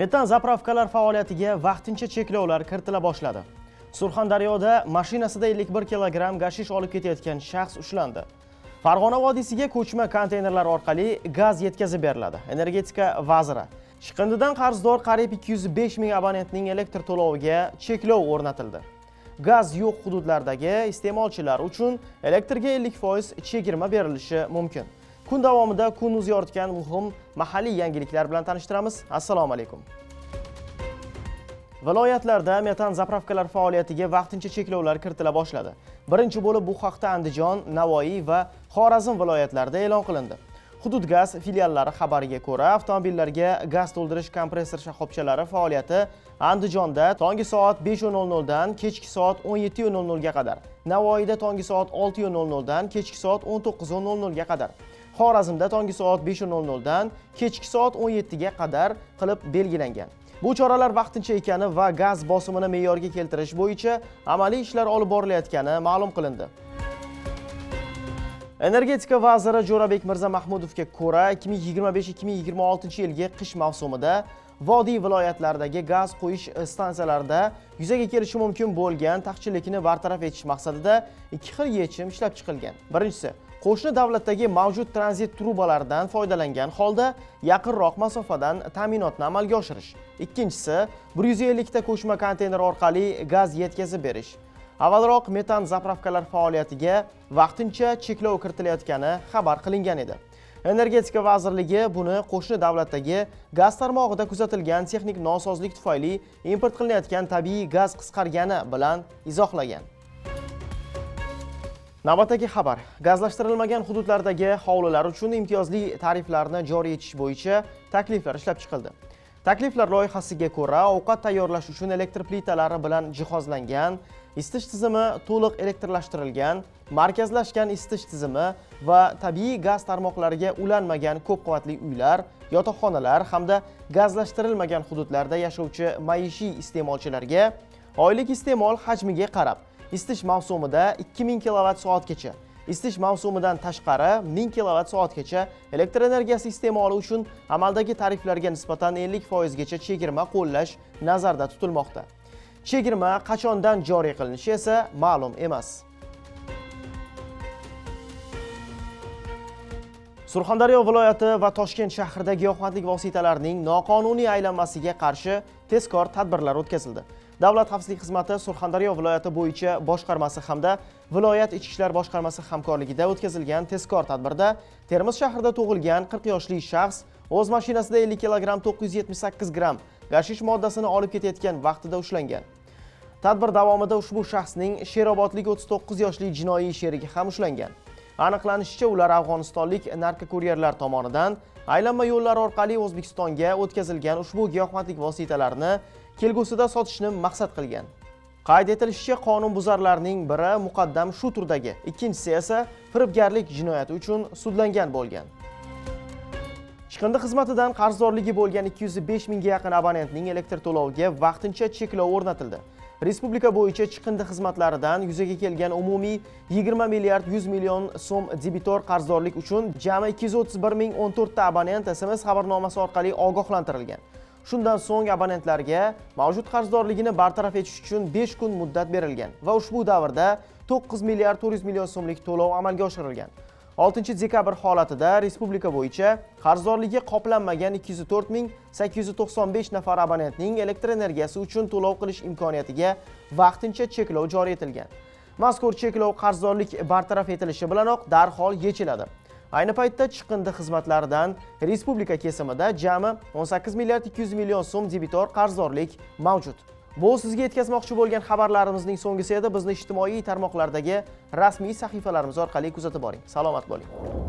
Metan zapravkalar faoliyatiga vaqtincha cheklovlar kiritila boshladi. Surxondaryoda mashinasida 51 kilogramm gashish olib ketayotgan shaxs ushlandi. Farg'ona vodiysiga ko'chma konteynerlar orqali gaz yetkazib beriladi. Energetika vaziri: chiqindidan qarzdor qariyb 205 ming abonentning elektr to'loviga cheklov o'rnatildi. Gaz yo'q hududlardagi iste'molchilar uchun elektrga 50% chegirma berilishi mumkin. Kun davomida kun yoritgan muhim mahalliy yangiliklar bilan tanishtiramiz. Assalomu alaykum. Viloyatlarda metan zapravkalar faoliyatiga vaqtincha cheklovlar kiritila boshladi. Birinchi bo'lib bu haqda Andijon, Navoiy va Xorazm viloyatlarida e'lon qilindi. Hudud gaz filiallari xabariga ko'ra, avtomobillarga gaz to'ldirish kompressor shoxobchalari faoliyati Andijonda tongi soat 5:00 dan kechki soat 17:00 ga qadar, Navoiyda tongi soat 6:00 dan kechki soat 19:00 ga qadar, Xorazmda tongi soat 5:00 dan kechki soat 17 ga qadar qilib belgilangan. Bu choralar vaqtincha ekani va gaz bosimini me'yorga keltirish bo'yicha amaliy ishlar olib borilayotgani ma'lum qilindi. Energetika vaziri Jo'rabek Mirzamahmudovga ko'ra, 2025-2026 yilgi qish mavsumida vodiy viloyatlaridagi gaz quyish stansiyalarida yuzaga kelishi mumkin bo'lgan taqchillikni bartaraf etish maqsadida ikki xil yechim ishlab chiqilgan. Birinchisi, qo'shni davlatdagi mavjud tranzit trubalaridan foydalangan holda yaqinroq masofadan ta'minotni amalga oshirish. Ikkinchisi, 150 ta ko'chma konteyner orqali gaz yetkazib berish. Avvalroq metan zapravkalar faoliyatiga vaqtincha cheklov kiritilayotgani xabar qilingan edi. Energetika vazirligi buni qo'shni davlatdagi gaz tarmog'ida kuzatilgan texnik nosozlik tufayli import qilinayotgan tabiiy gaz qisqargani bilan izohlagan. Navbatdagi xabar: gazlashtirilmagan hududlardagi hovlilar uchun imtiyozli tariflarni joriy etish bo'yicha takliflar ishlab chiqildi. Takliflar loyihasiga ko'ra, ovqat tayyorlash uchun elektr plitalari bilan jihozlangan, isitish tizimi to'liq elektrlashtirilgan, markazlashgan isitish tizimi va tabiiy gaz tarmoqlariga ulanmagan ko'p qavatli uylar, yotoqxonalar hamda gazlashtirilmagan hududlarda yashovchi maishiy iste'molchilarga oylik iste'mol hajmiga qarab isitish mavsumida 2000 kWh-gacha, isitish mavsumidan tashqari 1000 kWh-gacha elektr energiyasi iste'moli uchun amaldagi tariflarga nisbatan 50% gacha chegirma qo'llash nazarda tutilmoqda. Chegirma qachondan joriy qilinishi esa ma'lum emas. Surxondaryo viloyati va Toshkent shahrida giyohvandlik vositalarining noqonuniy aylanmasiga qarshi tezkor tadbirlar o'tkazildi. Davlat xavfsizlik xizmati Surxondaryo viloyati bo'yicha boshqarmasi hamda viloyat ichki ishlar boshqarmasi hamkorligida o'tkazilgan tezkor tadbirda Termiz shahrida tug'ilgan 40 yoshli shaxs o'z mashinasida 50 kilogramm 978 gramm gashish moddasini olib ketayotgan vaqtida ushlangan. Tadbir davomida ushbu shaxsning Sherobodlik 39 yoshli jinoiy sherigi ham ushlangan. Aniqlanishicha, ular afg'onistonlik narkokuryerlar tomonidan aylanma yo'llar orqali O'zbekistonga o'tkazilgan ushbu giyohvandlik vositalarini kelgusida sotishni maqsad qilgan. Qayd etilishicha, qonunbuzarlarning biri muqaddam shu turdagi, ikkinchisi esa firibgarlik jinoyati uchun sudlangan bo'lgan. Chiqindi xizmatidan qarzdorligi bo'lgan 205 mingga yaqin abonentning elektr to'loviga vaqtincha cheklov o'rnatildi. Respublika bo'yicha chiqindi xizmatlaridan yuzaga kelgan umumiy 20 milliard 100 million so'm debitor qarzdorlik uchun jami 231 ming 14 ta abonent SMS xabarnomasi orqali ogohlantirilgan. Shundan so'ng abonentlarga mavjud qarzdorligini bartaraf etish uchun 5 kun muddat berilgan va ushbu davrda 9 milliard 400 million so'mlik to'lov amalga oshirilgan. 6-dekabr holatida respublika bo'yicha qarzdorligi qoplanmagan 204 ming 895 nafar abonentning elektr energiyasi uchun to'lov qilish imkoniyatiga vaqtincha cheklov joriy etilgan. Mazkur cheklov qarzdorlik bartaraf etilishi bilanoq darhol yechiladi. Ayni paytda chiqindi xizmatlaridan respublika kesimida jami 18 milliard 200 million so'm debitor qarzdorlik mavjud. Bu sizga yetkazmoqchi bo'lgan xabarlarimizning so'nggisi edi. Bizni ijtimoiy tarmoqlardagi rasmiy sahifalarimiz orqali kuzatib boring. Salomat bo'ling.